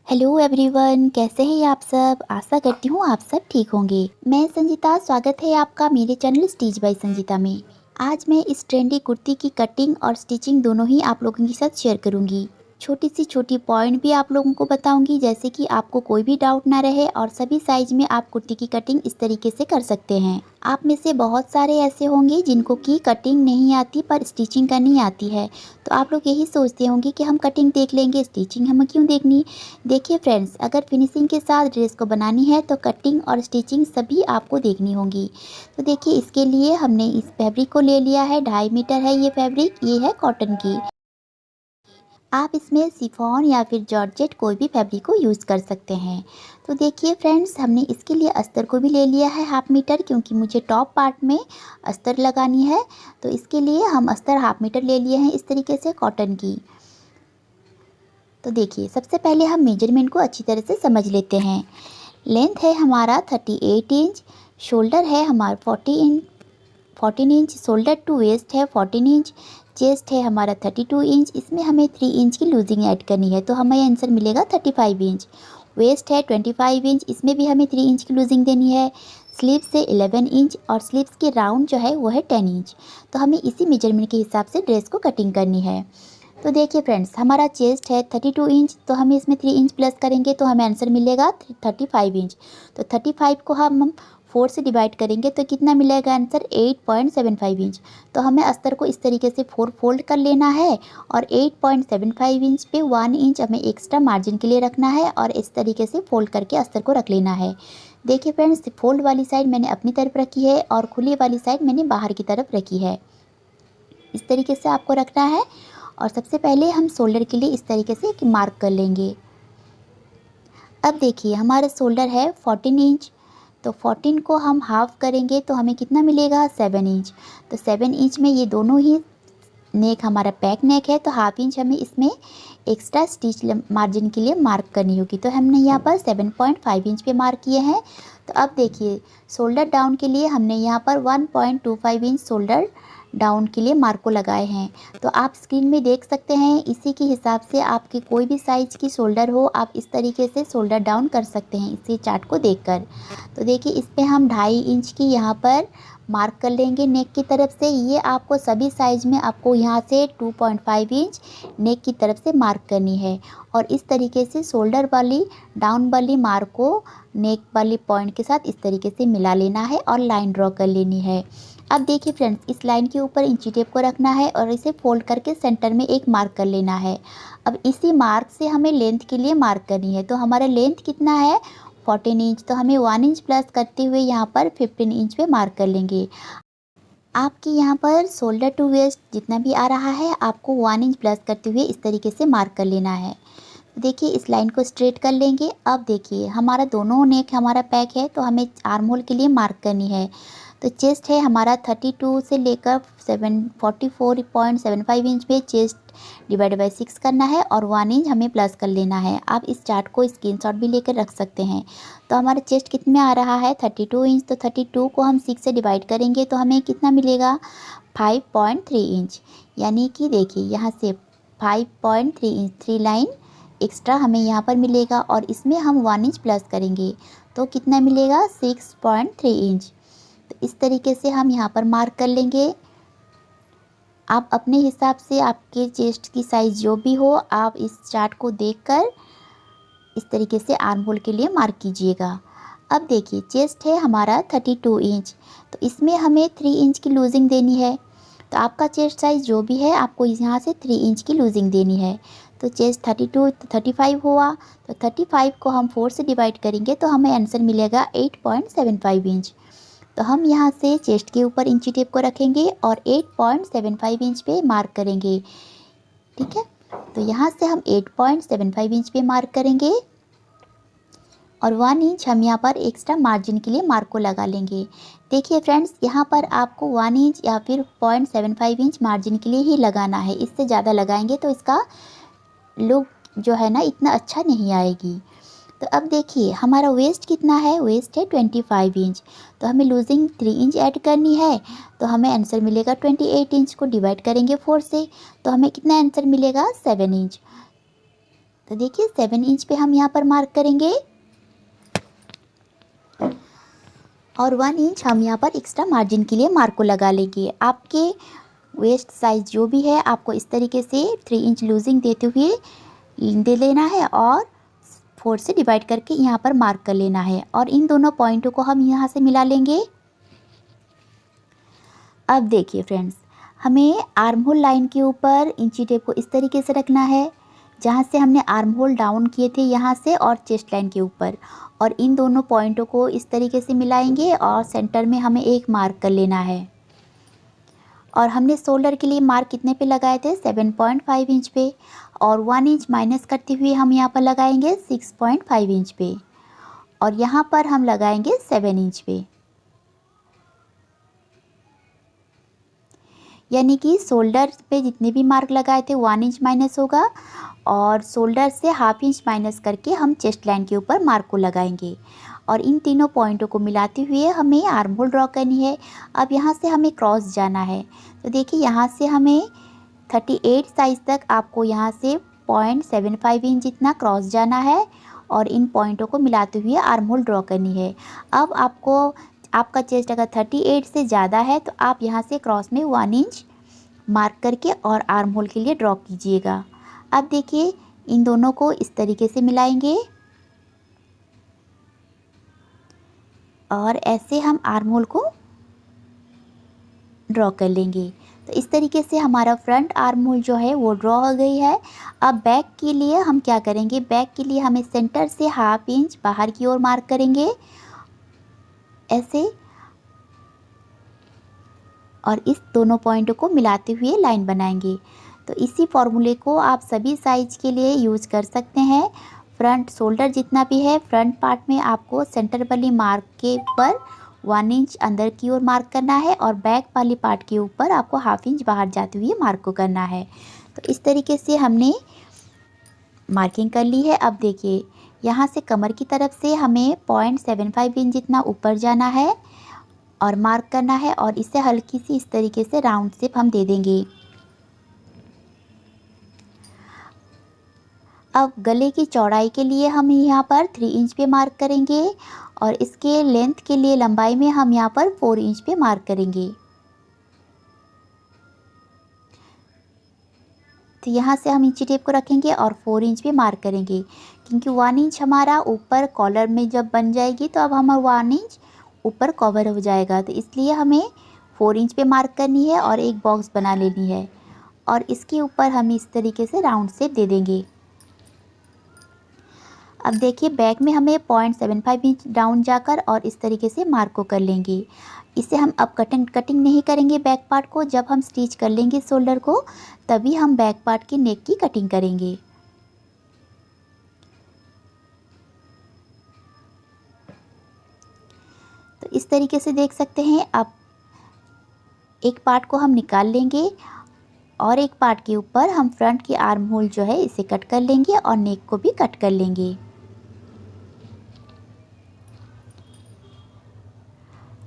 Hello everyone, कैसे हैं आप सब। आशा करती हूँ आप सब ठीक होंगे। मैं संजीता, स्वागत है आपका मेरे चैनल स्टिच बाय संजीता में। आज मैं इस ट्रेंडी कुर्ती की कटिंग और स्टिचिंग दोनों ही आप लोगों के साथ शेयर करूँगी। छोटी पॉइंट भी आप लोगों को बताऊंगी, जैसे कि आपको कोई भी डाउट ना रहे और सभी साइज में आप कुर्ती की कटिंग इस तरीके से कर सकते हैं। आप में से बहुत सारे ऐसे होंगे जिनको कि कटिंग नहीं आती पर स्टिचिंग करनी आती है। तो आप लोग यही सोचते होंगे कि हम कटिंग देख लेंगे, स्टिचिंग हमें क्यों देखनी। देखिए फ्रेंड्स, अगर फिनिशिंग के साथ ड्रेस को बनानी है तो कटिंग और स्टिचिंग सभी आपको देखनी होंगी। तो देखिए, इसके लिए हमने इस फैब्रिक को ले लिया है। 2.5 मीटर है ये फैब्रिक, ये है कॉटन की। आप इसमें शिफॉन या फिर जॉर्जेट कोई भी फैब्रिक को यूज़ कर सकते हैं। तो देखिए फ्रेंड्स, हमने इसके लिए अस्तर को भी ले लिया है 1/2 मीटर, क्योंकि मुझे टॉप पार्ट में अस्तर लगानी है। तो इसके लिए हम अस्तर 1/2 मीटर ले लिए हैं इस तरीके से कॉटन की। तो देखिए, सबसे पहले हम मेजरमेंट को अच्छी तरह से समझ लेते हैं। लेंथ है हमारा 38 इंच, शोल्डर है हमारा 14 इंच, शोल्डर टू वेस्ट है 14 इंच, चेस्ट है हमारा 32 इंच। इसमें हमें 3 इंच की लूजिंग ऐड करनी है, तो हमें आंसर मिलेगा 35 इंच। वेस्ट है 25 इंच, इसमें भी हमें 3 इंच की लूजिंग देनी है। स्लीव्स से 11 इंच और स्लीव्स की राउंड जो है वो है 10 इंच। तो हमें इसी मेजरमेंट के हिसाब से ड्रेस को कटिंग करनी है। तो देखिए फ्रेंड्स, हमारा चेस्ट है 32 इंच, तो हम इसमें 3 इंच प्लस करेंगे तो हमें आंसर मिलेगा 35 इंच। तो 35 को हम 4 से डिवाइड करेंगे तो कितना मिलेगा आंसर, 8.75 इंच। तो हमें अस्तर को इस तरीके से 4 फोल्ड कर लेना है और 8.75 इंच पे 1 इंच हमें एक्स्ट्रा मार्जिन के लिए रखना है और इस तरीके से फोल्ड करके अस्तर को रख लेना है। देखिए फ्रेंड्स, फोल्ड वाली साइड मैंने अपनी तरफ रखी है और खुली वाली साइड मैंने बाहर की तरफ रखी है। इस तरीके से आपको रखना है। और सबसे पहले हम शोल्डर के लिए इस तरीके से एक मार्क कर लेंगे। अब देखिए, हमारा शोल्डर है 14 इंच, तो 14 को हम हाफ करेंगे तो हमें कितना मिलेगा, 7 इंच। तो 7 इंच में ये दोनों ही नेक हमारा बैक नेक है, तो हाफ इंच हमें इसमें एक्स्ट्रा स्टिच मार्जिन के लिए मार्क करनी होगी। तो हमने यहाँ पर 7.5 इंच पे मार्क किए हैं। तो अब देखिए, शोल्डर डाउन के लिए हमने यहाँ पर 1.25 इंच शोल्डर डाउन के लिए मार्क को लगाए हैं। तो आप स्क्रीन में देख सकते हैं, इसी के हिसाब से आपके कोई भी साइज़ की शोल्डर हो, आप इस तरीके से शोल्डर डाउन कर सकते हैं इसी चार्ट को देखकर। तो देखिए, इस पे हम 2.5 इंच की यहाँ पर मार्क कर लेंगे नेक की तरफ से। ये आपको सभी साइज में आपको यहाँ से 2.5 इंच नेक की तरफ से मार्क करनी है और इस तरीके से शोल्डर वाली डाउन वाली मार्क को नेक वाली पॉइंट के साथ इस तरीके से मिला लेना है और लाइन ड्रॉ कर लेनी है। अब देखिए फ्रेंड्स, इस लाइन के ऊपर इंची टेप को रखना है और इसे फोल्ड करके सेंटर में एक मार्क कर लेना है। अब इसी मार्क से हमें लेंथ के लिए मार्क करनी है। तो हमारा लेंथ कितना है, 14 इंच, तो हमें 1 इंच प्लस करते हुए यहाँ पर 15 इंच पे मार्क कर लेंगे। आपके यहाँ पर शोल्डर टू वेस्ट जितना भी आ रहा है, आपको 1 इंच प्लस करते हुए इस तरीके से मार्क कर लेना है। देखिए, इस लाइन को स्ट्रेट कर लेंगे। अब देखिए, हमारा दोनों नेक हमारा पैक है, तो हमें आर्म होल के लिए मार्क करनी है। तो चेस्ट है हमारा 32 से लेकर 44.75 इंच पे चेस्ट डिवाइड बाई 6 करना है और 1 इंच हमें प्लस कर लेना है। आप इस चार्ट को स्क्रीनशॉट भी लेकर रख सकते हैं। तो हमारा चेस्ट कितने आ रहा है, 32 इंच। तो 32 को हम 6 से डिवाइड करेंगे तो हमें कितना मिलेगा, 5.3 इंच। यानी कि देखिए, यहाँ से 5.3 इंच 3 लाइन एक्स्ट्रा हमें यहाँ पर मिलेगा और इसमें हम 1 इंच प्लस करेंगे तो कितना मिलेगा, 6.3 इंच। तो इस तरीके से हम यहाँ पर मार्क कर लेंगे। आप अपने हिसाब से, आपके चेस्ट की साइज़ जो भी हो, आप इस चार्ट को देखकर इस तरीके से आर्म होल के लिए मार्क कीजिएगा। अब देखिए, चेस्ट है हमारा 32 इंच, तो इसमें हमें 3 इंच की लूजिंग देनी है। तो आपका चेस्ट साइज़ जो भी है, आपको यहाँ से 3 इंच की लूजिंग देनी है। तो चेस्ट 32 तो 35 हुआ, तो 35 को हम 4 से डिवाइड करेंगे तो हमें आंसर मिलेगा 8.75 इंच। तो हम यहाँ से चेस्ट के ऊपर इंची टेप को रखेंगे और 8.75 इंच पे मार्क करेंगे। ठीक है, तो यहाँ से हम 8.75 इंच पे मार्क करेंगे और 1 इंच हम यहाँ पर एक्स्ट्रा मार्जिन के लिए मार्क को लगा लेंगे। देखिए फ्रेंड्स, यहाँ पर आपको 1 इंच या फिर 0.75 इंच मार्जिन के लिए ही लगाना है। इससे ज़्यादा लगाएंगे तो इसका लुक जो है ना, इतना अच्छा नहीं आएगी। तो अब देखिए, हमारा वेस्ट कितना है, वेस्ट है 25 इंच। तो हमें लूजिंग 3 इंच ऐड करनी है, तो हमें आंसर मिलेगा 28 इंच को डिवाइड करेंगे 4 से, तो हमें कितना आंसर मिलेगा, 7 इंच। तो देखिए 7 इंच पे हम यहाँ पर मार्क करेंगे और 1 इंच हम यहाँ पर एक्स्ट्रा मार्जिन के लिए मार्क को लगा लेंगे। आपके वेस्ट साइज़ जो भी है आपको इस तरीके से 3 इंच लूजिंग देते हुए दे लेना है और 4 से डिवाइड करके यहाँ पर मार्क कर लेना है और इन दोनों पॉइंटों को हम यहाँ से मिला लेंगे। अब देखिए फ्रेंड्स, हमें आर्म होल लाइन के ऊपर इंची टेप को इस तरीके से रखना है जहाँ से हमने आर्म होल डाउन किए थे यहाँ से और चेस्ट लाइन के ऊपर, और इन दोनों पॉइंटों को इस तरीके से मिलाएंगे और सेंटर में हमें एक मार्क कर लेना है। और हमने शोल्डर के लिए मार्क कितने पे लगाए थे? 7.5 इंच पे, और 1 इंच माइनस करते हुए हम यहाँ पर लगाएंगे 6.5 इंच पे, और यहाँ पर हम लगाएंगे 7 इंच पे। यानी कि शोल्डर पे जितने भी मार्क लगाए थे 1 इंच माइनस होगा और शोल्डर से हाफ इंच माइनस करके हम चेस्ट लाइन के ऊपर मार्क को लगाएंगे। और इन तीनों पॉइंटों को मिलाते हुए हमें आर्म होल ड्रॉ करनी है। अब यहाँ से हमें क्रॉस जाना है, तो देखिए यहाँ से हमें 38 साइज़ तक आपको यहाँ से 0.75 इंच जितना क्रॉस जाना है और इन पॉइंटों को मिलाते हुए आर्म होल ड्रॉ करनी है। अब आपका चेस्ट अगर 38 से ज़्यादा है तो आप यहाँ से क्रॉस में 1 इंच मार्क करके और आर्म होल के लिए ड्रॉ कीजिएगा। अब देखिए इन दोनों को इस तरीके से मिलाएंगे और ऐसे हम आर्म होल को ड्रॉ कर लेंगे। तो इस तरीके से हमारा फ्रंट आर्म होल जो है वो ड्रॉ हो गई है। अब बैक के लिए हम क्या करेंगे? बैक के लिए हमें सेंटर से हाफ इंच बाहर की ओर मार्क करेंगे ऐसे, और इस दोनों पॉइंटों को मिलाते हुए लाइन बनाएंगे। तो इसी फॉर्मूले को आप सभी साइज के लिए यूज़ कर सकते हैं। फ्रंट शोल्डर जितना भी है फ्रंट पार्ट में आपको सेंटर वाली मार्क के ऊपर 1 इंच अंदर की ओर मार्क करना है और बैक वाली पार्ट के ऊपर आपको हाफ इंच बाहर जाते हुए मार्क को करना है। तो इस तरीके से हमने मार्किंग कर ली है। अब देखिए यहाँ से कमर की तरफ से हमें 0.75 इंच जितना ऊपर जाना है और मार्क करना है और इसे हल्की सी इस तरीके से राउंड शेप हम दे देंगे। अब गले की चौड़ाई के लिए हम यहाँ पर 3 इंच पे मार्क करेंगे और इसके लेंथ के लिए लंबाई में हम यहाँ पर 4 इंच पे मार्क करेंगे। तो यहाँ से हम इंची टेप को रखेंगे और 4 इंच पे मार्क करेंगे, क्योंकि 1 इंच हमारा ऊपर कॉलर में जब बन जाएगी तो अब हमारा 1 इंच ऊपर कवर हो जाएगा। तो इसलिए हमें 4 इंच पे मार्क करनी है और एक बॉक्स बना लेनी है और इसके ऊपर हम इस तरीके से राउंड शेप दे देंगे। अब देखिए बैक में हमें 0.75 इंच डाउन जाकर और इस तरीके से मार्क को कर लेंगे। इसे हम अब कटिंग नहीं करेंगे बैक पार्ट को, जब हम स्टिच कर लेंगे शोल्डर को तभी हम बैक पार्ट की नेक की कटिंग करेंगे। तो इस तरीके से देख सकते हैं। अब एक पार्ट को हम निकाल लेंगे और एक पार्ट के ऊपर हम फ्रंट की आर्म होल जो है इसे कट कर लेंगे और नेक को भी कट कर लेंगे।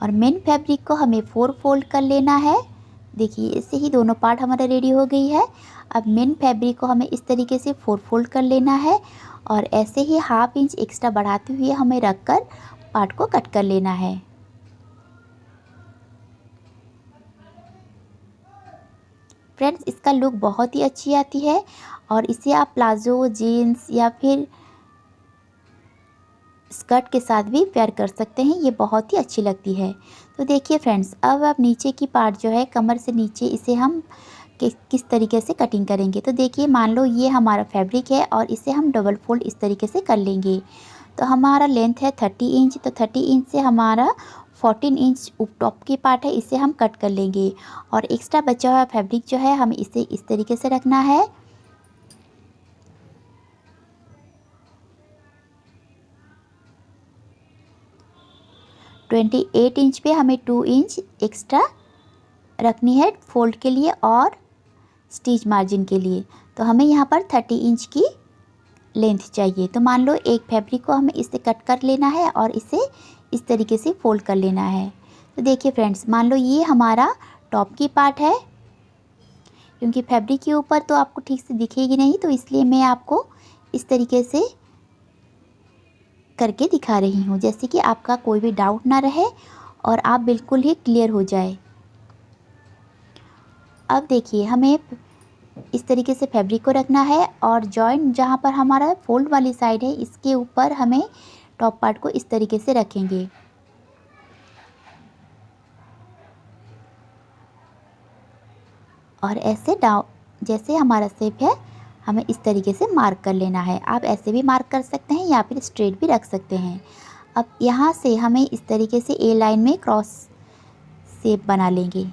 और मेन फैब्रिक को हमें 4 फोल्ड कर लेना है। देखिए इससे ही दोनों पार्ट हमारा रेडी हो गई है। अब मेन फैब्रिक को हमें इस तरीके से 4 फोल्ड कर लेना है और ऐसे ही हाफ इंच एक्स्ट्रा बढ़ाते हुए हमें रखकर पार्ट को कट कर लेना है। फ्रेंड्स इसका लुक बहुत ही अच्छी आती है और इसे आप प्लाजो, जीन्स या फिर स्कर्ट के साथ भी वेयर कर सकते हैं, ये बहुत ही अच्छी लगती है। तो देखिए फ्रेंड्स अब नीचे की पार्ट जो है कमर से नीचे इसे हम किस तरीके से कटिंग करेंगे। तो देखिए मान लो ये हमारा फैब्रिक है और इसे हम डबल फोल्ड इस तरीके से कर लेंगे। तो हमारा लेंथ है 30 इंच, तो 30 इंच से हमारा 14 इंच टॉप की पार्ट है इसे हम कट कर लेंगे और एक्स्ट्रा बचा हुआ फैब्रिक जो है हमें इसे इस तरीके से रखना है। तो 28 इंच पे हमें 2 इंच एक्स्ट्रा रखनी है फोल्ड के लिए और स्टिच मार्जिन के लिए। तो हमें यहाँ पर 30 इंच की लेंथ चाहिए। तो मान लो एक फैब्रिक को हमें इसे कट कर लेना है और इसे इस तरीके से फोल्ड कर लेना है। तो देखिए फ्रेंड्स मान लो ये हमारा टॉप की पार्ट है, क्योंकि फैब्रिक के ऊपर तो आपको ठीक से दिखेगी नहीं तो इसलिए मैं आपको इस तरीके से करके दिखा रही हूँ, जैसे कि आपका कोई भी डाउट ना रहे और आप बिल्कुल ही क्लियर हो जाए। अब देखिए, हमें इस तरीके से फैब्रिक को रखना है और जॉइंट जहाँ पर हमारा फोल्ड वाली साइड है, इसके ऊपर हमें टॉप पार्ट को इस तरीके से रखेंगे। और ऐसे जैसे हमारा शेप है, हमें इस तरीके से मार्क कर लेना है। आप ऐसे भी मार्क कर सकते हैं या फिर स्ट्रेट भी रख सकते हैं। अब यहाँ से हमें इस तरीके से ए लाइन में क्रॉस शेप बना लेंगे।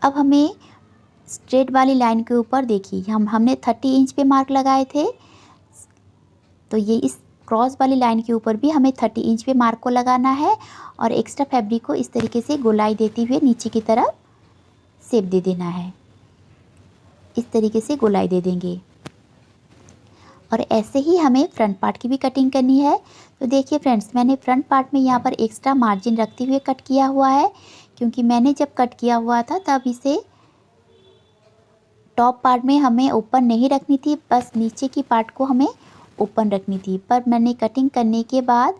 अब हमें स्ट्रेट वाली लाइन के ऊपर देखिए, हमने 30 इंच पे मार्क लगाए थे, तो ये इस क्रॉस वाली लाइन के ऊपर भी हमें 30 इंच पे मार्क को लगाना है और एक्स्ट्रा फैब्रिक को इस तरीके से गोलाई देते हुए नीचे की तरफ शेप दे देना है। इस तरीके से गोलाई दे देंगे और ऐसे ही हमें फ्रंट पार्ट की भी कटिंग करनी है। तो देखिए फ्रेंड्स, मैंने फ्रंट पार्ट में यहाँ पर एक्स्ट्रा मार्जिन रखते हुए कट किया हुआ है, क्योंकि मैंने जब कट किया हुआ था तब इसे टॉप पार्ट में हमें ओपन नहीं रखनी थी, बस नीचे की पार्ट को हमें ओपन रखनी थी। पर मैंने कटिंग करने के बाद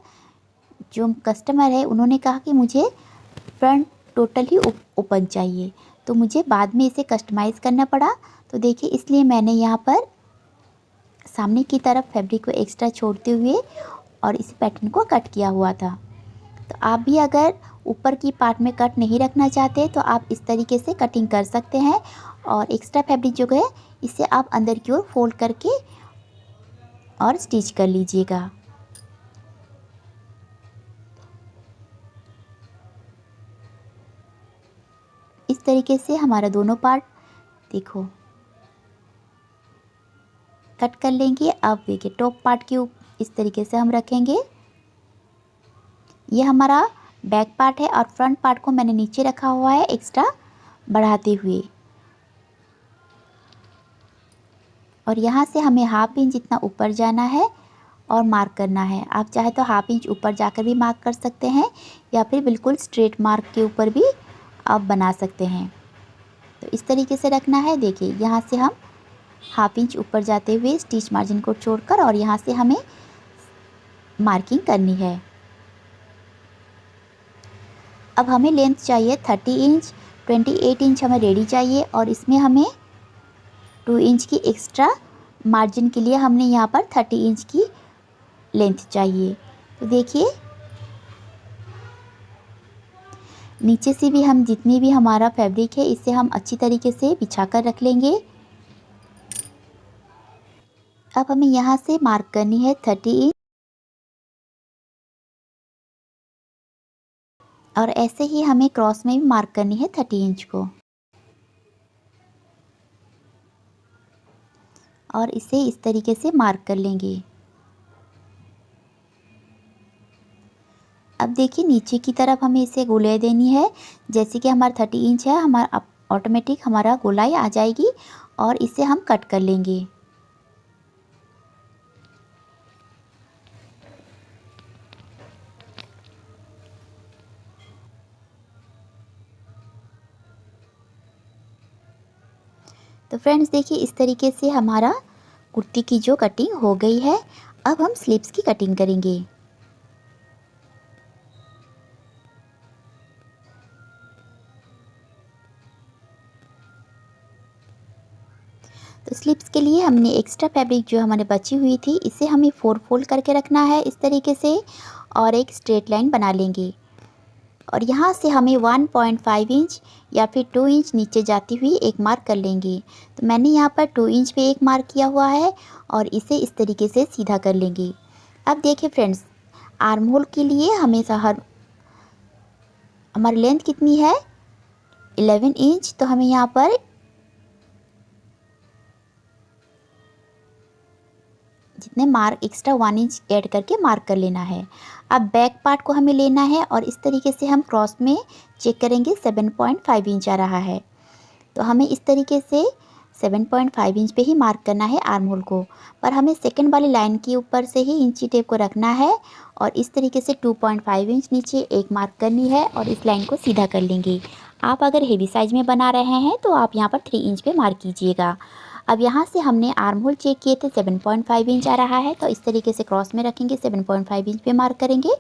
जो कस्टमर है उन्होंने कहा कि मुझे फ्रंट टोटल ही ओपन चाहिए, तो मुझे बाद में इसे कस्टमाइज़ करना पड़ा। तो देखिए, इसलिए मैंने यहाँ पर सामने की तरफ फैब्रिक को एक्स्ट्रा छोड़ते हुए और इस पैटर्न को कट किया हुआ था। तो आप भी अगर ऊपर की पार्ट में कट नहीं रखना चाहते तो आप इस तरीके से कटिंग कर सकते हैं और एक्स्ट्रा फैब्रिक जो है इसे आप अंदर की ओर फोल्ड करके और स्टिच कर लीजिएगा। इस तरीके से हमारा दोनों पार्ट देखो कट कर लेंगे। अब देखिए, टॉप पार्ट के इस तरीके से हम रखेंगे। ये हमारा बैक पार्ट है और फ्रंट पार्ट को मैंने नीचे रखा हुआ है एक्स्ट्रा बढ़ाते हुए, और यहाँ से हमें हाफ इंच जितना ऊपर जाना है और मार्क करना है। आप चाहे तो हाफ इंच ऊपर जाकर भी मार्क कर सकते हैं या फिर बिल्कुल स्ट्रेट मार्क के ऊपर भी आप बना सकते हैं। तो इस तरीके से रखना है। देखिए, यहाँ से हम हाफ इंच ऊपर जाते हुए स्टिच मार्जिन को छोड़कर और यहाँ से हमें मार्किंग करनी है। अब हमें लेंथ चाहिए 30 इंच, 28 इंच हमें रेडी चाहिए और इसमें हमें 2 इंच की एक्स्ट्रा मार्जिन के लिए हमने यहाँ पर 30 इंच की लेंथ चाहिए। तो देखिए, नीचे से भी हम जितनी भी हमारा फैब्रिक है इसे हम अच्छी तरीके से बिछा कर रख लेंगे। अब हमें यहाँ से मार्क करनी है 30 इंच और ऐसे ही हमें क्रॉस में भी मार्क करनी है 30 इंच को और इसे इस तरीके से मार्क कर लेंगे। अब देखिए, नीचे की तरफ हमें इसे गोलाई देनी है। जैसे कि हमारा 30 इंच है, हमारा ऑटोमेटिक हमारा गोलाई आ जाएगी और इसे हम कट कर लेंगे। तो फ्रेंड्स देखिए, इस तरीके से हमारा कुर्ती की जो कटिंग हो गई है। अब हम स्लीव्स की कटिंग करेंगे। तो स्लीव्स के लिए हमने एक्स्ट्रा फैब्रिक जो हमारे बची हुई थी इसे हमें 4 फोल्ड करके रखना है इस तरीके से और एक स्ट्रेट लाइन बना लेंगे और यहाँ से हमें 1.5 इंच या फिर 2 इंच नीचे जाती हुई एक मार्क कर लेंगे। तो मैंने यहाँ पर 2 इंच पे एक मार्क किया हुआ है और इसे इस तरीके से सीधा कर लेंगे। अब देखिए फ्रेंड्स, आर्म होल के लिए हमेशा हमारी लेंथ कितनी है 11 इंच, तो हमें यहाँ पर जितने मार्क एक्स्ट्रा 1 इंच ऐड करके मार्क कर लेना है। अब बैक पार्ट को हमें लेना है और इस तरीके से हम क्रॉस में चेक करेंगे 7.5 इंच आ रहा है, तो हमें इस तरीके से 7.5 इंच पे ही मार्क करना है आर्म होल को। पर हमें सेकंड वाली लाइन के ऊपर से ही इंची टेप को रखना है और इस तरीके से 2.5 इंच नीचे एक मार्क करनी है और इस लाइन को सीधा कर लेंगे। आप अगर हेवी साइज़ में बना रहे हैं तो आप यहाँ पर 3 इंच पे मार्क कीजिएगा। अब यहाँ से हमने आर्म होल चेक किए थे, 7.5 इंच आ रहा है, तो इस तरीके से क्रॉस में रखेंगे, 7.5 इंच पे मार्क करेंगे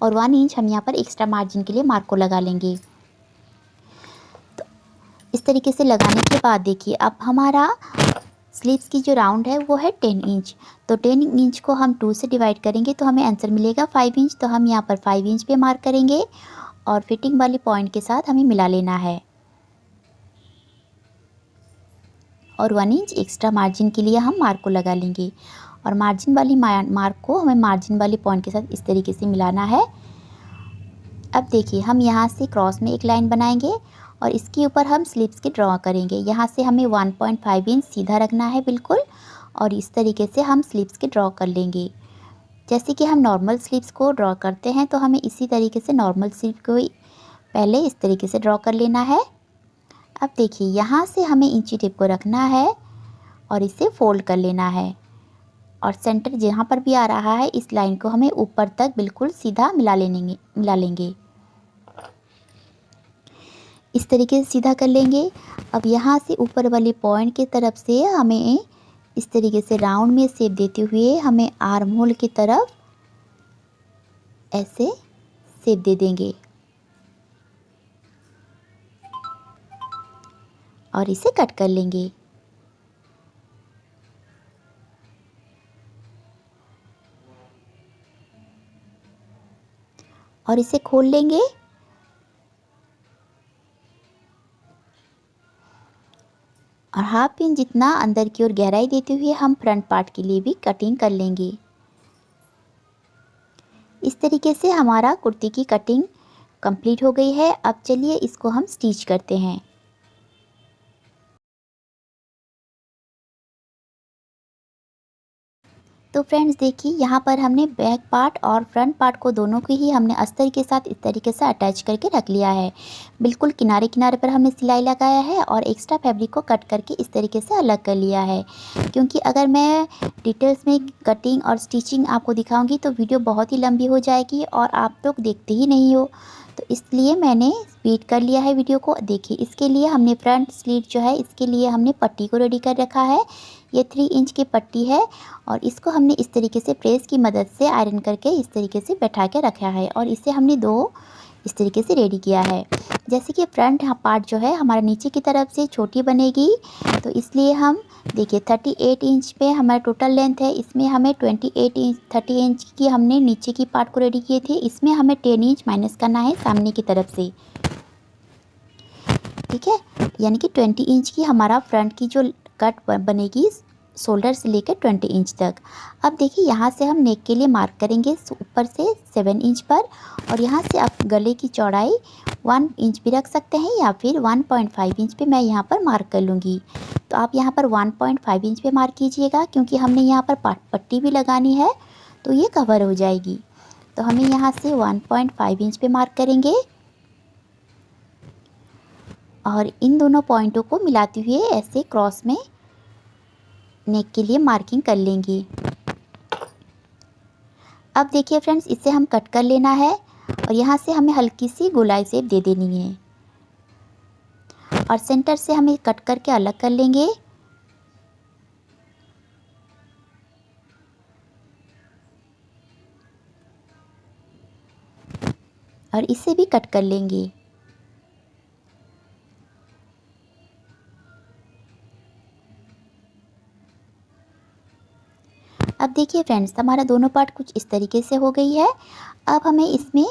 और 1 इंच हम यहाँ पर एक्स्ट्रा मार्जिन के लिए मार्क को लगा लेंगे। तो इस तरीके से लगाने के बाद देखिए अब हमारा स्लीव्स की जो राउंड है वो है 10 इंच। तो 10 इंच को हम 2 से डिवाइड करेंगे तो हमें आंसर मिलेगा 5 इंच। तो हम यहाँ पर 5 इंच पे मार्क करेंगे और फिटिंग वाली पॉइंट के साथ हमें मिला लेना है और 1 इंच एक्स्ट्रा मार्जिन के लिए हम मार्क को लगा लेंगे और मार्जिन वाली मार्क को हमें मार्जिन वाली पॉइंट के साथ इस तरीके से मिलाना है। अब देखिए हम यहाँ से क्रॉस में एक लाइन बनाएंगे और इसके ऊपर हम स्लीव्स की ड्रॉ करेंगे। यहाँ से हमें 1.5 इंच सीधा रखना है बिल्कुल और इस तरीके से हम स्लीव्स की ड्रॉ कर लेंगे। जैसे कि हम नॉर्मल स्लीव्स को ड्रॉ करते हैं तो हमें इसी तरीके से नॉर्मल स्लीव को पहले इस तरीके से ड्रॉ कर लेना है। अब देखिए यहाँ से हमें इंची टेप को रखना है और इसे फोल्ड कर लेना है और सेंटर जहाँ पर भी आ रहा है इस लाइन को हमें ऊपर तक बिल्कुल सीधा मिला लेंगे। इस तरीके से सीधा कर लेंगे। अब यहाँ से ऊपर वाली पॉइंट की तरफ से हमें इस तरीके से राउंड में शेप देते हुए हमें आर्म होल की तरफ ऐसे शेप दे देंगे और इसे कट कर लेंगे। और इसे खोल लेंगे और हाफ इंच जितना अंदर की ओर गहराई देते हुए हम फ्रंट पार्ट के लिए भी कटिंग कर लेंगे। इस तरीके से हमारा कुर्ती की कटिंग कंप्लीट हो गई है। अब चलिए इसको हम स्टिच करते हैं। तो फ्रेंड्स देखिए यहाँ पर हमने बैक पार्ट और फ्रंट पार्ट को दोनों को ही हमने अस्तर के साथ इस तरीके से अटैच करके रख लिया है। बिल्कुल किनारे किनारे पर हमने सिलाई लगाया है और एक्स्ट्रा फैब्रिक को कट करके इस तरीके से अलग कर लिया है। क्योंकि अगर मैं डिटेल्स में कटिंग और स्टिचिंग आपको दिखाऊंगी तो वीडियो बहुत ही लंबी हो जाएगी और आप लोग देखते ही नहीं हो, तो इसलिए मैंने स्पीड कर लिया है वीडियो को। देखिए इसके लिए हमने फ्रंट स्लीव जो है इसके लिए हमने पट्टी को रेडी कर रखा है। ये 3 इंच की पट्टी है और इसको हमने इस तरीके से प्रेस की मदद से आयरन करके इस तरीके से बैठा के रखा है और इसे हमने 2 इस तरीके से रेडी किया है। जैसे कि फ्रंट पार्ट जो है हमारा नीचे की तरफ से छोटी बनेगी, तो इसलिए हम देखिए 38 इंच पे हमारा टोटल लेंथ है, इसमें हमें 30 इंच की हमने नीचे की पार्ट को रेडी किए थे, इसमें हमें 10 इंच माइनस करना है सामने की तरफ से, ठीक है। यानी कि 20 इंच की हमारा फ्रंट की जो कट बनेगी शोल्डर से लेकर 20 इंच तक। अब देखिए यहाँ से हम नेक के लिए मार्क करेंगे ऊपर से 7 इंच पर और यहाँ से आप गले की चौड़ाई 1 इंच भी रख सकते हैं या फिर 1.5 इंच पे मैं यहाँ पर मार्क कर लूँगी। तो आप यहाँ पर 1.5 इंच पे मार्क कीजिएगा क्योंकि हमने यहाँ पर पट्टी भी लगानी है तो ये कवर हो जाएगी। तो हमें यहाँ से 1.5 इंच पे मार्क करेंगे और इन दोनों पॉइंटों को मिलाते हुए ऐसे क्रॉस में नेक के लिए मार्किंग कर लेंगे। अब देखिए फ्रेंड्स इसे हम कट कर लेना है और यहाँ से हमें हल्की सी गोलाई शेप दे देनी है और सेंटर से हमें कट करके अलग कर लेंगे। और इसे भी कट कर लेंगे। अब देखिए फ्रेंड्स हमारा दोनों पार्ट कुछ इस तरीके से हो गई है। अब हमें इसमें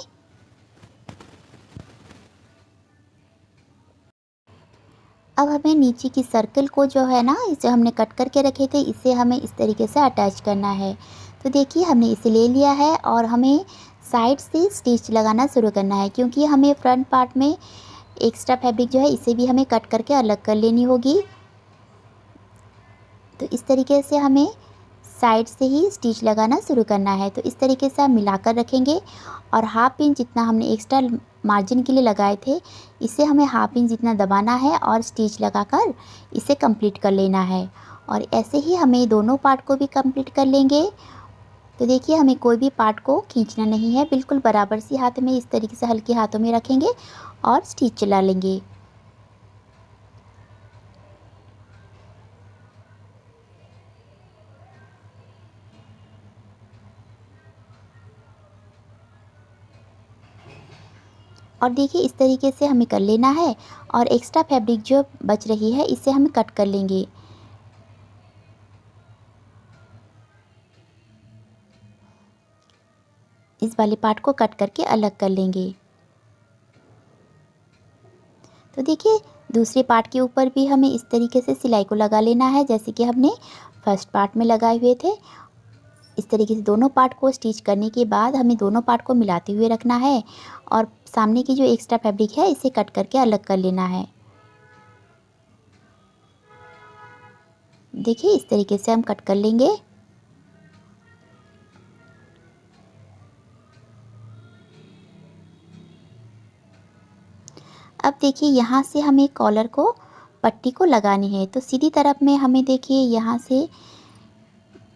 नीचे की सर्कल को जो है ना इसे हमने कट करके रखे थे, इसे हमें इस तरीके से अटैच करना है। तो देखिए हमने इसे ले लिया है और हमें साइड से स्टिच लगाना शुरू करना है क्योंकि हमें फ्रंट पार्ट में एक्स्ट्रा फैब्रिक जो है इसे भी हमें कट करके अलग कर लेनी होगी। तो इस तरीके से हमें साइड से ही स्टिच लगाना शुरू करना है। तो इस तरीके से हम मिलाकर रखेंगे और हाफ इंच जितना हमने एक्स्ट्रा मार्जिन के लिए लगाए थे इसे हमें हाफ इंच जितना दबाना है और स्टिच लगाकर इसे कंप्लीट कर लेना है। और ऐसे ही हमें दोनों पार्ट को भी कंप्लीट कर लेंगे। तो देखिए हमें कोई भी पार्ट को खींचना नहीं है, बिल्कुल बराबर सी हाथ में इस तरीके से हल्के हाथों में रखेंगे और स्टिच चला लेंगे। और देखिए इस तरीके से हमें कर लेना है और एक्स्ट्रा फैब्रिक जो बच रही है इसे हम कट कर लेंगे। इस वाले पार्ट को कट करके अलग कर लेंगे। तो देखिए दूसरे पार्ट के ऊपर भी हमें इस तरीके से सिलाई को लगा लेना है जैसे कि हमने फर्स्ट पार्ट में लगाए हुए थे। इस तरीके से दोनों पार्ट को स्टिच करने के बाद हमें दोनों पार्ट को मिलाते हुए रखना है और सामने की जो एक्स्ट्रा फैब्रिक है इसे कट करके अलग कर लेना है। देखिए इस तरीके से हम कट कर लेंगे। अब देखिए यहाँ से हमें कॉलर को पट्टी को लगानी है। तो सीधी तरफ में हमें देखिए यहाँ से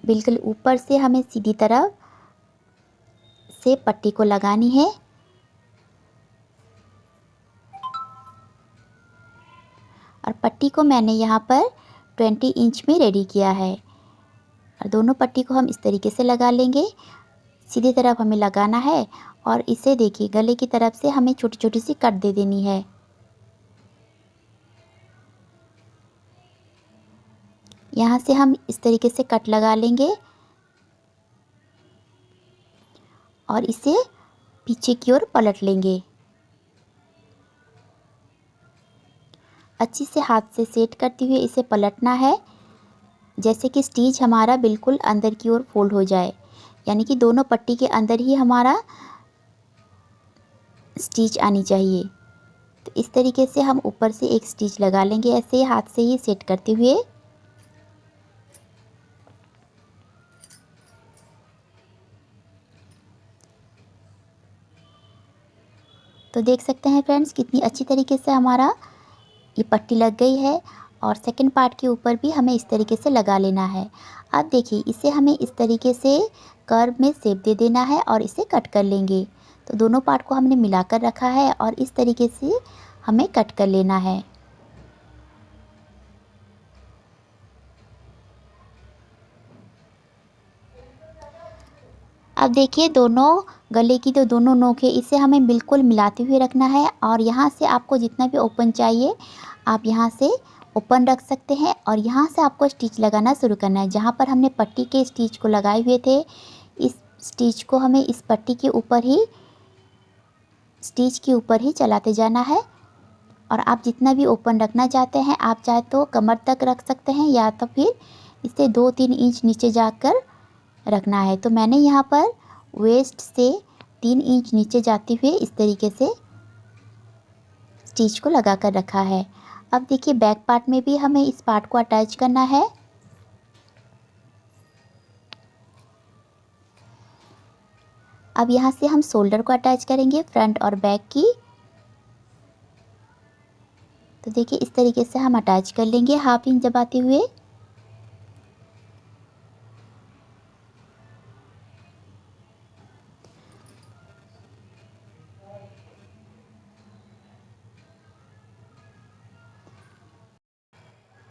बिल्कुल ऊपर से हमें सीधी तरफ से पट्टी को लगानी है और पट्टी को मैंने यहाँ पर 20 इंच में रेडी किया है और दोनों पट्टी को हम इस तरीके से लगा लेंगे। सीधी तरफ हमें लगाना है और इसे देखिए गले की तरफ से हमें छोटी छोटी सी कट दे देनी है। यहाँ से हम इस तरीके से कट लगा लेंगे और इसे पीछे की ओर पलट लेंगे। अच्छी से हाथ से सेट करते हुए इसे पलटना है जैसे कि स्टिच हमारा बिल्कुल अंदर की ओर फोल्ड हो जाए, यानी कि दोनों पट्टी के अंदर ही हमारा स्टिच आनी चाहिए। तो इस तरीके से हम ऊपर से एक स्टिच लगा लेंगे ऐसे ही हाथ से ही सेट करते हुए। तो देख सकते हैं फ्रेंड्स कितनी अच्छी तरीके से हमारा ये पट्टी लग गई है और सेकंड पार्ट के ऊपर भी हमें इस तरीके से लगा लेना है। अब देखिए इसे हमें इस तरीके से कर्व में शेप दे देना है और इसे कट कर लेंगे। तो दोनों पार्ट को हमने मिलाकर रखा है और इस तरीके से हमें कट कर लेना है। अब देखिए दोनों गले की जो दोनों नोक है इसे हमें बिल्कुल मिलाते हुए रखना है और यहाँ से आपको जितना भी ओपन चाहिए आप यहाँ से ओपन रख सकते हैं और यहाँ से आपको स्टिच लगाना शुरू करना है। जहाँ पर हमने पट्टी के स्टिच को लगाए हुए थे इस स्टिच को हमें इस पट्टी के ऊपर ही स्टिच के ऊपर ही चलाते जाना है और आप जितना भी ओपन रखना चाहते हैं आप चाहे तो कमर तक रख सकते हैं या तो फिर इसे 2-3 इंच नीचे जाकर रखना है। तो मैंने यहाँ पर वेस्ट से 3 इंच नीचे जाते हुए इस तरीके से स्टिच को लगा कर रखा है। अब देखिए बैक पार्ट में भी हमें इस पार्ट को अटैच करना है। अब यहाँ से हम शोल्डर को अटैच करेंगे फ्रंट और बैक की। तो देखिए इस तरीके से हम अटैच कर लेंगे हाफ इंच दबाते हुए।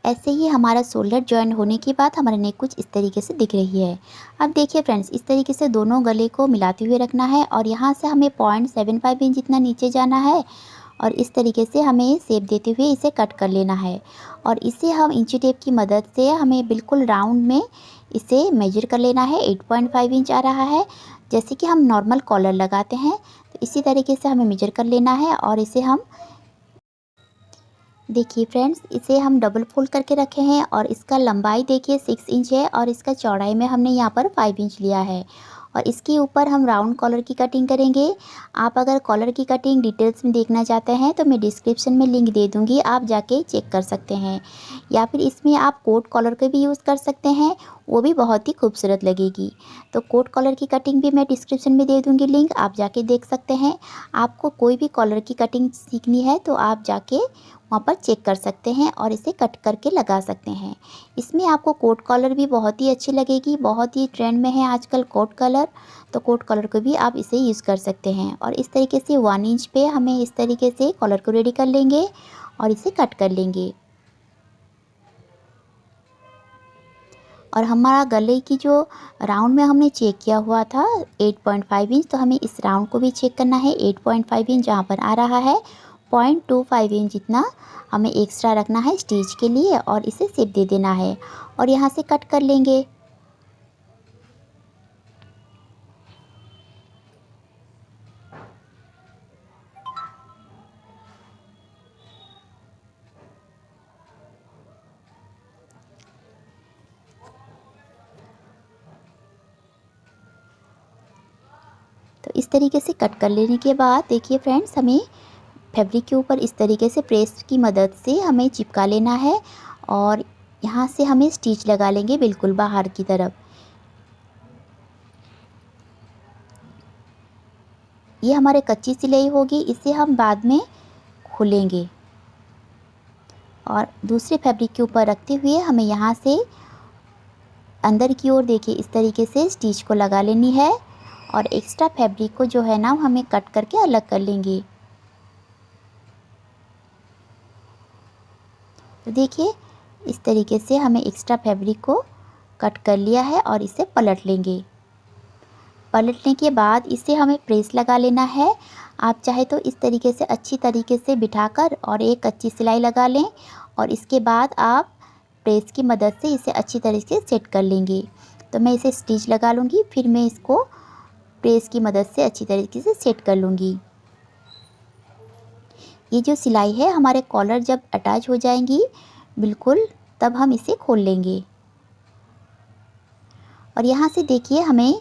ऐसे ही हमारा शोल्डर जॉइन होने के बाद हमारा नेक कुछ इस तरीके से दिख रही है। अब देखिए फ्रेंड्स इस तरीके से दोनों गले को मिलाते हुए रखना है और यहाँ से हमें 0.75 इंच जितना नीचे जाना है और इस तरीके से हमें शेप देते हुए इसे कट कर लेना है और इसे हम इंची टेप की मदद से हमें बिल्कुल राउंड में इसे मेजर कर लेना है। 8.5 इंच आ रहा है जैसे कि हम नॉर्मल कॉलर लगाते हैं तो इसी तरीके से हमें मेजर कर लेना है और इसे हम देखिए फ्रेंड्स इसे हम डबल फोल्ड करके रखे हैं और इसका लंबाई देखिए 6 इंच है और इसका चौड़ाई में हमने यहाँ पर 5 इंच लिया है और इसके ऊपर हम राउंड कॉलर की कटिंग करेंगे। आप अगर कॉलर की कटिंग डिटेल्स में देखना चाहते हैं तो मैं डिस्क्रिप्शन में लिंक दे दूँगी, आप जाके चेक कर सकते हैं या फिर इसमें आप कोट कॉलर के भी यूज़ कर सकते हैं, वो भी बहुत ही खूबसूरत लगेगी। तो कोट कॉलर की कटिंग भी मैं डिस्क्रिप्शन में दे दूँगी लिंक, आप जाके देख सकते हैं। आपको कोई भी कॉलर की कटिंग सीखनी है तो आप जाके वहाँ पर चेक कर सकते हैं और इसे कट करके लगा सकते हैं। इसमें आपको कोट कॉलर भी बहुत ही अच्छी लगेगी, बहुत ही ट्रेंड में है आजकल कोट कॉलर, तो कोट कॉलर को भी आप इसे यूज़ कर सकते हैं। और इस तरीके से 1 इंच पे हमें इस तरीके से कॉलर को रेडी कर लेंगे और इसे कट कर लेंगे। और हमारा गले की जो राउंड में हमने चेक किया हुआ था 8.5 इंच, तो हमें इस राउंड को भी चेक करना है 8.5 इंच जहाँ पर आ रहा है। 0.25 इंच जितना हमें एक्स्ट्रा रखना है स्टिच के लिए और इसे शेप दे देना है और यहाँ से कट कर लेंगे। तो इस तरीके से कट कर लेने के बाद देखिए फ्रेंड्स, हमें फैब्रिक के ऊपर इस तरीके से प्रेस की मदद से हमें चिपका लेना है और यहाँ से हमें स्टिच लगा लेंगे बिल्कुल बाहर की तरफ। ये हमारे कच्ची सिलाई होगी, इसे हम बाद में खोलेंगे और दूसरे फैब्रिक के ऊपर रखते हुए हमें यहाँ से अंदर की ओर देखिए इस तरीके से स्टिच को लगा लेनी है और एक्स्ट्रा फैब्रिक को जो है ना हमें कट करके अलग कर लेंगे। तो देखिए इस तरीके से हमें एक्स्ट्रा फैब्रिक को कट कर लिया है और इसे पलट लेंगे। पलटने के बाद इसे हमें प्रेस लगा लेना है। आप चाहे तो इस तरीके से अच्छी तरीके से बिठाकर और एक कच्ची सिलाई लगा लें और इसके बाद आप प्रेस की मदद से इसे अच्छी तरीके से सेट कर लेंगे। तो मैं इसे स्टिच लगा लूँगी, फिर मैं इसको प्रेस की मदद से अच्छी तरीके से सेट कर लूँगी। ये जो सिलाई है हमारे कॉलर जब अटैच हो जाएंगी बिल्कुल, तब हम इसे खोल लेंगे और यहाँ से देखिए हमें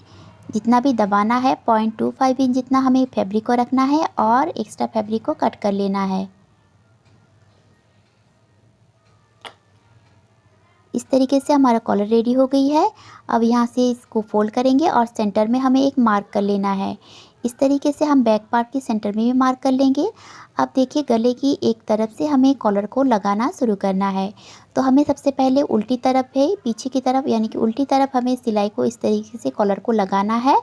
जितना भी दबाना है 0.25 इंच जितना हमें फैब्रिक को रखना है और एक्स्ट्रा फैब्रिक को कट कर लेना है। इस तरीके से हमारा कॉलर रेडी हो गई है। अब यहाँ से इसको फोल्ड करेंगे और सेंटर में हमें एक मार्क कर लेना है। इस तरीके से हम बैक पार्ट के सेंटर में भी मार्क कर लेंगे। अब देखिए गले की एक तरफ से हमें कॉलर को लगाना शुरू करना है। तो हमें सबसे पहले उल्टी तरफ है, पीछे की तरफ यानी कि उल्टी तरफ हमें सिलाई को इस तरीके से कॉलर को लगाना है।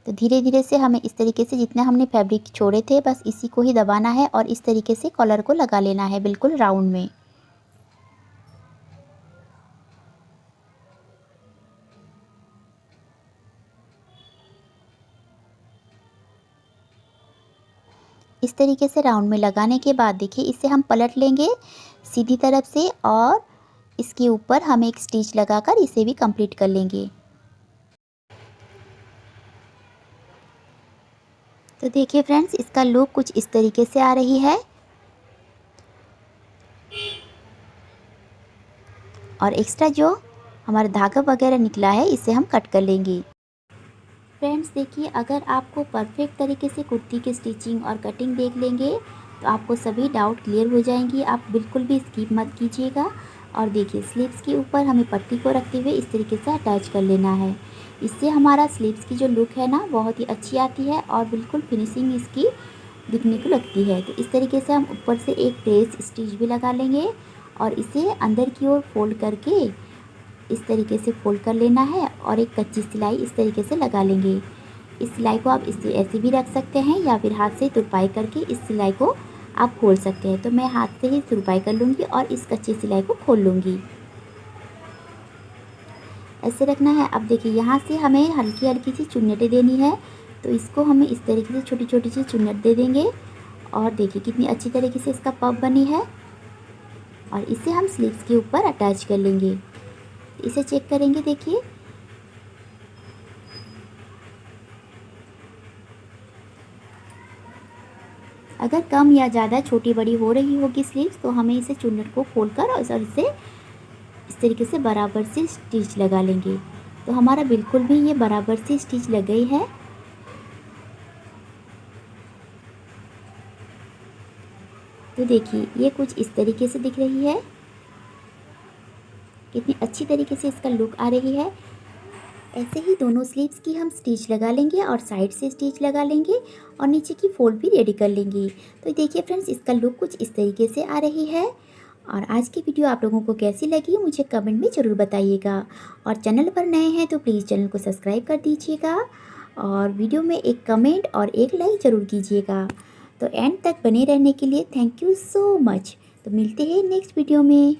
तो धीरे धीरे से हमें इस तरीके से जितने हमने फैब्रिक छोड़े थे बस इसी को ही दबाना है और इस तरीके से कॉलर को लगा लेना है बिल्कुल राउंड में। इस तरीके से राउंड में लगाने के बाद देखिए इसे हम पलट लेंगे सीधी तरफ से और इसके ऊपर हम एक स्टिच लगाकर इसे भी कंप्लीट कर लेंगे। तो देखिए फ्रेंड्स, इसका लुक कुछ इस तरीके से आ रही है और एक्स्ट्रा जो हमारा धागा वगैरह निकला है इसे हम कट कर लेंगे। फ्रेंड्स देखिए, अगर आपको परफेक्ट तरीके से कुर्ती की स्टिचिंग और कटिंग देख लेंगे तो आपको सभी डाउट क्लियर हो जाएंगी। आप बिल्कुल भी स्किप मत कीजिएगा। और देखिए स्लीव्स के ऊपर हमें पट्टी को रखते हुए इस तरीके से अटैच कर लेना है। इससे हमारा स्लीव्स की जो लुक है ना बहुत ही अच्छी आती है और बिल्कुल फिनिशिंग इसकी दिखने को लगती है। तो इस तरीके से हम ऊपर से एक प्रेस स्टिच भी लगा लेंगे और इसे अंदर की ओर फोल्ड करके इस तरीके से फोल्ड कर लेना है और एक कच्ची सिलाई इस तरीके से लगा लेंगे। इस सिलाई को आप इसे ऐसे भी रख सकते हैं या फिर हाथ से तुरपाई करके इस सिलाई को आप खोल सकते हैं। तो मैं हाथ से ही तुरपाई कर लूँगी और इस कच्ची सिलाई को खोल लूँगी। ऐसे रखना है। अब देखिए यहाँ से हमें हल्की हल्की सी चुन्नटें देनी है, तो इसको हमें इस तरीके से छोटी छोटी सी चुन्नट दे देंगे और देखिए कितनी अच्छी तरीके से इसका पफ बनी है और इसे हम स्लीव्स के ऊपर अटैच कर लेंगे। इसे चेक करेंगे। देखिए अगर कम या ज़्यादा छोटी बड़ी हो रही होगी स्लीव्स तो हमें इसे चुन्नट को खोलकर और इसे इस तरीके से बराबर से स्टिच लगा लेंगे। तो हमारा बिल्कुल भी ये बराबर से स्टिच लग गई है। तो देखिए ये कुछ इस तरीके से दिख रही है, कितनी अच्छी तरीके से इसका लुक आ रही है। ऐसे ही दोनों स्लीव्स की हम स्टिच लगा लेंगे और साइड से स्टिच लगा लेंगे और नीचे की फोल्ड भी रेडी कर लेंगे। तो देखिए फ्रेंड्स, इसका लुक कुछ इस तरीके से आ रही है। और आज की वीडियो आप लोगों को कैसी लगी मुझे कमेंट में ज़रूर बताइएगा और चैनल पर नए हैं तो प्लीज़ चैनल को सब्सक्राइब कर दीजिएगा और वीडियो में एक कमेंट और एक लाइक ज़रूर कीजिएगा। तो एंड तक बने रहने के लिए थैंक यू सो मच। तो मिलते हैं नेक्स्ट वीडियो में।